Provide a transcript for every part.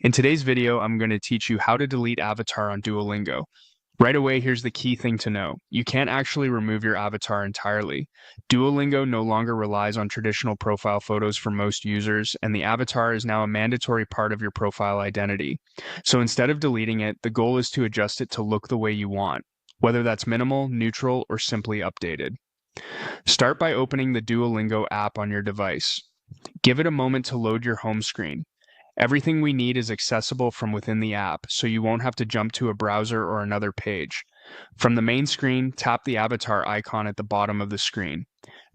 In today's video, I'm going to teach you how to delete avatar on Duolingo. Right away, here's the key thing to know. You can't actually remove your avatar entirely. Duolingo no longer relies on traditional profile photos for most users, and the avatar is now a mandatory part of your profile identity. So instead of deleting it, the goal is to adjust it to look the way you want, whether that's minimal, neutral, or simply updated. Start by opening the Duolingo app on your device. Give it a moment to load your home screen. Everything we need is accessible from within the app, so you won't have to jump to a browser or another page. From the main screen, tap the avatar icon at the bottom of the screen.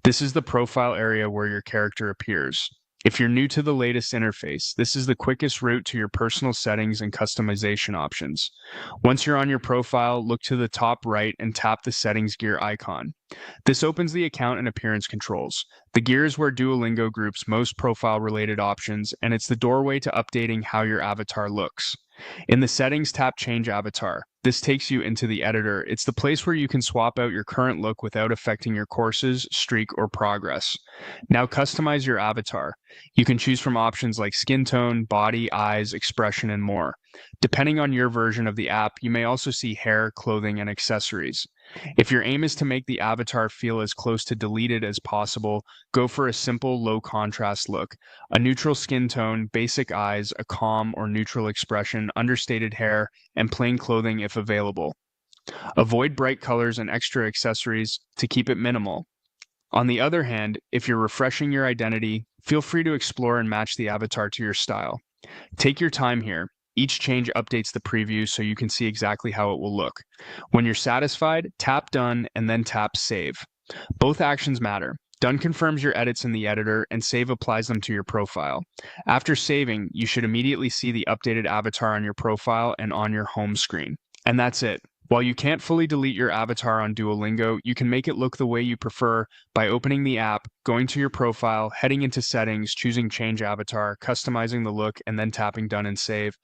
This is the profile area where your character appears. If you're new to the latest interface, this is the quickest route to your personal settings and customization options. Once you're on your profile, look to the top right and tap the settings gear icon. This opens the account and appearance controls. The gear is where Duolingo groups most profile-related options, and it's the doorway to updating how your avatar looks. In the settings, tap Change Avatar. This takes you into the editor. It's the place where you can swap out your current look without affecting your courses, streak, or progress. Now customize your avatar. You can choose from options like skin tone, body, eyes, expression, and more. Depending on your version of the app, you may also see hair, clothing, and accessories. If your aim is to make the avatar feel as close to deleted as possible, go for a simple, low contrast look. A neutral skin tone, basic eyes, a calm or neutral expression, understated hair, and plain clothing if available. Avoid bright colors and extra accessories to keep it minimal. On the other hand, if you're refreshing your identity, feel free to explore and match the avatar to your style. Take your time here. Each change updates the preview so you can see exactly how it will look. When you're satisfied, tap Done and then tap Save. Both actions matter. Done confirms your edits in the editor, and Save applies them to your profile. After saving, you should immediately see the updated avatar on your profile and on your home screen. And that's it. While you can't fully delete your avatar on Duolingo, you can make it look the way you prefer by opening the app, going to your profile, heading into settings, choosing Change Avatar, customizing the look, and then tapping Done and Save.